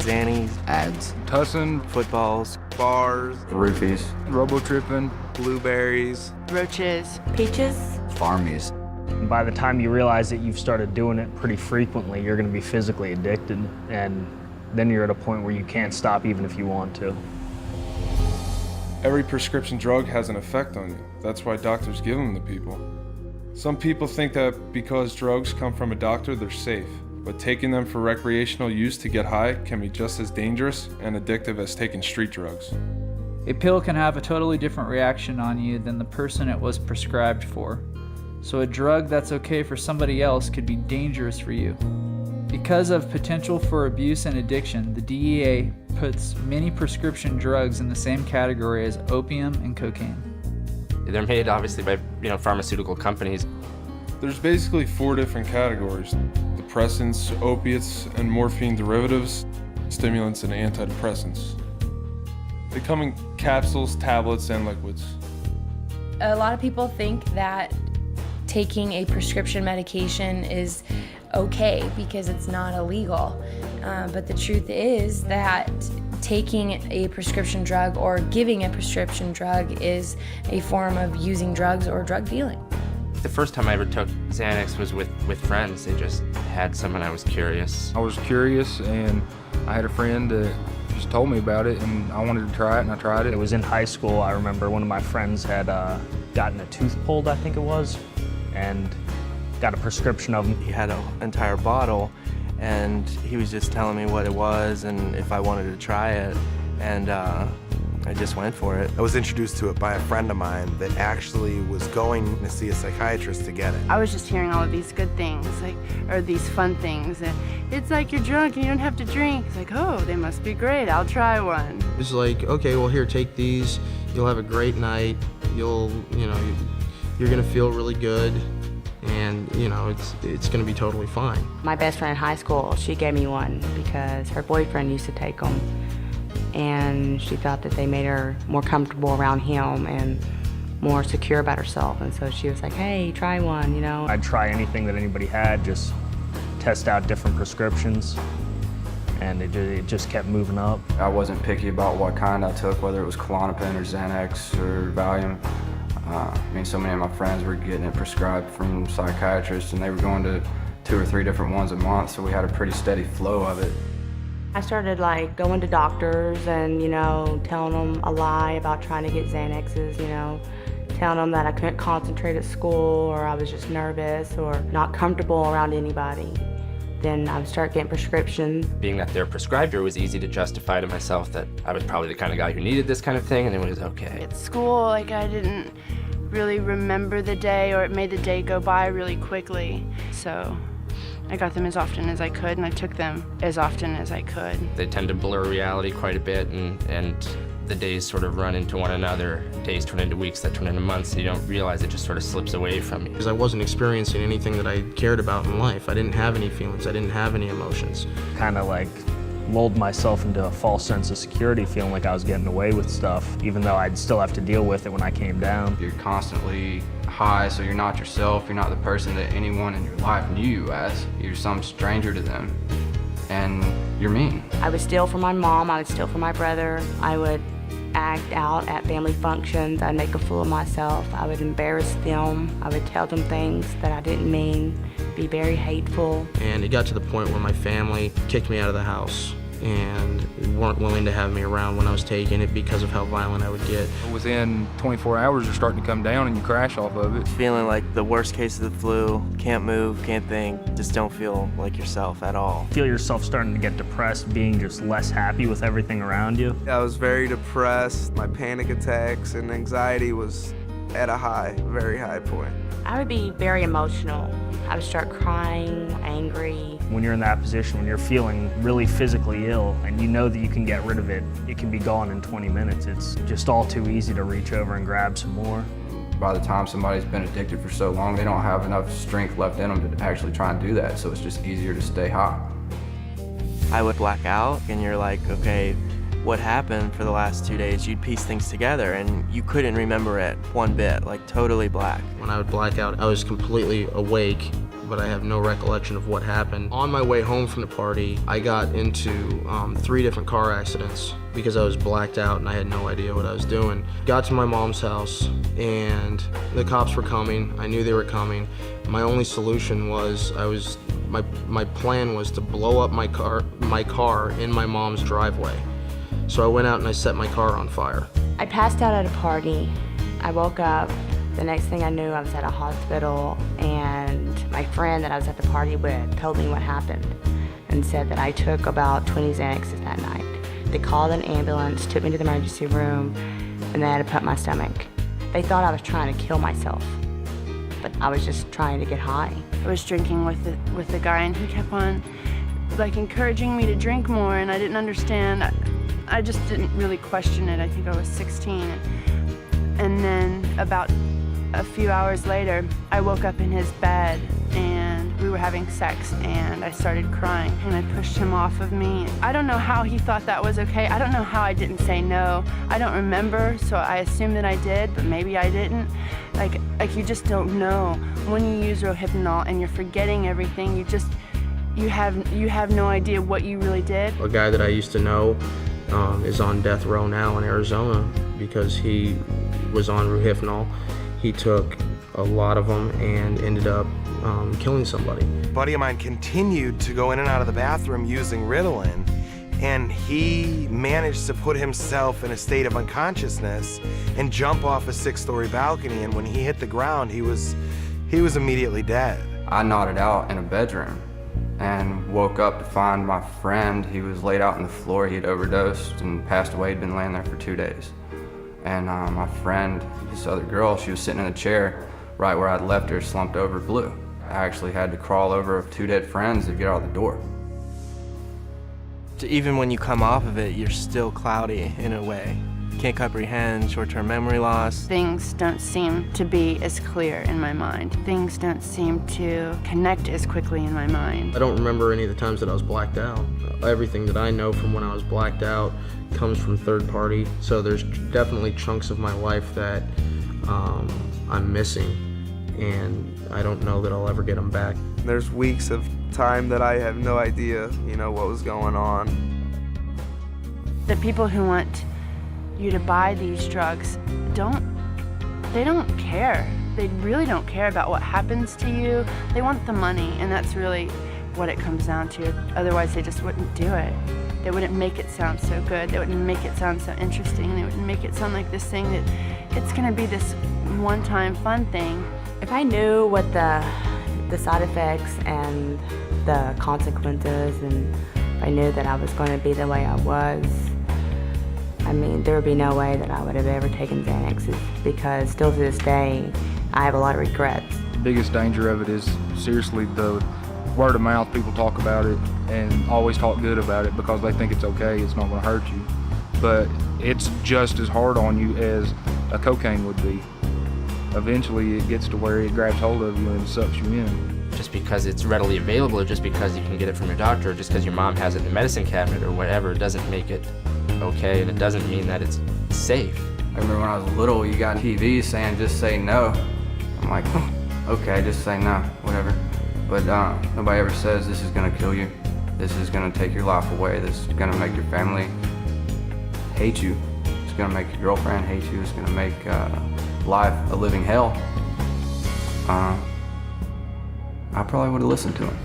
Xannies, Ads. Tussin, footballs, bars, Roofies. Robo-tripping, blueberries, roaches, peaches, Farmies. By the time you realize that you've started doing it pretty frequently, you're going to be physically addicted, and then you're at a point where you can't stop even if you want to. Every prescription drug has an effect on you. That's why doctors give them to people. Some people think that because drugs come from a doctor, they're safe. But taking them for recreational use to get high can be just as dangerous and addictive as taking street drugs. A pill can have a totally different reaction on you than the person it was prescribed for. So a drug that's okay for somebody else could be dangerous for you. Because of potential for abuse and addiction, the DEA puts many prescription drugs in the same category as opium and cocaine. They're made obviously by pharmaceutical companies. There's basically 4 different categories: depressants, opiates, and morphine derivatives, stimulants, and antidepressants. They come in capsules, tablets, and liquids. A lot of people think that taking a prescription medication is okay because it's not illegal. But the truth is that taking a prescription drug or giving a prescription drug is a form of using drugs or drug dealing. The first time I ever took Xanax was with friends. They just had some and I was curious. I was curious, and I had a friend that just told me about it, and I wanted to try it, and I tried it. It was in high school. I remember one of my friends had gotten a tooth pulled, I think it was, and got a prescription of them. He had an entire bottle, and he was just telling me what it was and if I wanted to try it, and I just went for it. I was introduced to it by a friend of mine that actually was going to see a psychiatrist to get it. I was just hearing all of these good things, or these fun things. And it's like you're drunk and you don't have to drink. It's like, oh, they must be great. I'll try one. It's like, okay, well, here, take these. You'll have a great night. You're gonna feel really good. And, it's gonna be totally fine. My best friend in high school, she gave me one because her boyfriend used to take them. And she thought that they made her more comfortable around him and more secure about herself. And so she was like, hey, try one, I'd try anything that anybody had, just test out different prescriptions, and it just kept moving up. I wasn't picky about what kind I took, whether it was Klonopin or Xanax or Valium. So many of my friends were getting it prescribed from psychiatrists, and they were going to 2 or 3 different ones a month, so we had a pretty steady flow of it. I started going to doctors and, telling them a lie about trying to get Xanaxes, telling them that I couldn't concentrate at school, or I was just nervous or not comfortable around anybody. Then I would start getting prescriptions. Being that they're prescribed, it was easy to justify to myself that I was probably the kind of guy who needed this kind of thing, and it was okay. At school, I didn't really remember the day, or it made the day go by really quickly. So I got them as often as I could, and I took them as often as I could. They tend to blur reality quite a bit, and the days sort of run into one another. Days turn into weeks, that turn into months, so you don't realize it just sort of slips away from you. Because I wasn't experiencing anything that I cared about in life. I didn't have any feelings. I didn't have any emotions. Kind of lulled myself into a false sense of security, feeling like I was getting away with stuff, even though I'd still have to deal with it when I came down. You're constantly high, so you're not yourself. You're not the person that anyone in your life knew you as. You're some stranger to them, and you're mean. I would steal from my mom, I would steal from my brother, I would act out at family functions, I'd make a fool of myself, I would embarrass them, I would tell them things that I didn't mean, be very hateful. And it got to the point where my family kicked me out of the house and weren't willing to have me around when I was taking it because of how violent I would get. Within 24 hours, you're starting to come down and you crash off of it. Feeling like the worst case of the flu, can't move, can't think, just don't feel like yourself at all. Feel yourself starting to get depressed, being just less happy with everything around you. I was very depressed. My panic attacks and anxiety was at a very high point. I would be very emotional. I would start crying, angry. When you're in that position, when you're feeling really physically ill and you know that you can get rid of it, it can be gone in 20 minutes. It's just all too easy to reach over and grab some more. By the time somebody's been addicted for so long, they don't have enough strength left in them to actually try and do that, so it's just easier to stay high. I would black out, and you're like, okay, what happened for the last 2 days? You'd piece things together, and you couldn't remember it one bit, totally black. When I would black out, I was completely awake, but I have no recollection of what happened. On my way home from the party, I got into 3 different car accidents because I was blacked out and I had no idea what I was doing. Got to my mom's house and the cops were coming. I knew they were coming. My only solution was my plan was to blow up my car in my mom's driveway. So I went out and I set my car on fire. I passed out at a party. I woke up. The next thing I knew, I was at a hospital, and my friend that I was at the party with told me what happened and said that I took about 20 Xanaxes that night. They called an ambulance, took me to the emergency room, and they had to pump my stomach. They thought I was trying to kill myself, but I was just trying to get high. I was drinking with the guy, and he kept on encouraging me to drink more, and I didn't understand. I just didn't really question it. I think I was 16. And then about a few hours later, I woke up in his bed and we were having sex, and I started crying and I pushed him off of me. I don't know how he thought that was okay. I don't know how I didn't say no. I don't remember, so I assume that I did, but maybe I didn't. Like you just don't know. When you use Rohypnol and you're forgetting everything, you have no idea what you really did. A guy that I used to know is on death row now in Arizona because he was on Rohypnol. He took a lot of them and ended up killing somebody. A buddy of mine continued to go in and out of the bathroom using Ritalin, and he managed to put himself in a state of unconsciousness and jump off a 6-story balcony, and when he hit the ground, he was immediately dead. I nodded out in a bedroom and woke up to find my friend. He was laid out on the floor. He had overdosed and passed away. He'd been laying there for 2 days. And my friend, this other girl, she was sitting in a chair right where I'd left her, slumped over, blue. I actually had to crawl over 2 dead friends to get out the door. Even when you come off of it, you're still cloudy in a way. Can't comprehend short-term memory loss. Things don't seem to be as clear in my mind. Things don't seem to connect as quickly in my mind. I don't remember any of the times that I was blacked out. Everything that I know from when I was blacked out comes from third party, so there's definitely chunks of my life that I'm missing, and I don't know that I'll ever get them back. There's weeks of time that I have no idea, what was going on. The people who want you to buy these drugs don't care. They really don't care about what happens to you. They want the money, and that's really what it comes down to. Otherwise, they just wouldn't do it. They wouldn't make it sound so good. They wouldn't make it sound so interesting. They wouldn't make it sound like this thing that it's gonna be this one-time fun thing. If I knew what the side effects and the consequences, and if I knew that I was going to be the way I was, there would be no way that I would have ever taken Xanaxes, because still to this day, I have a lot of regrets. The biggest danger of it is seriously the word of mouth. People talk about it and always talk good about it because they think it's okay, it's not going to hurt you. But it's just as hard on you as a cocaine would be. Eventually it gets to where it grabs hold of you and sucks you in. Just because it's readily available, or just because you can get it from your doctor, or just because your mom has it in the medicine cabinet or whatever, doesn't make it okay, and it doesn't mean that it's safe. I remember when I was little, you got TV saying just say no. I'm like, okay, just say no, whatever. But nobody ever says this is gonna kill you. This is gonna take your life away. This is gonna make your family hate you. It's gonna make your girlfriend hate you. It's gonna make life a living hell. I probably would have listened to him.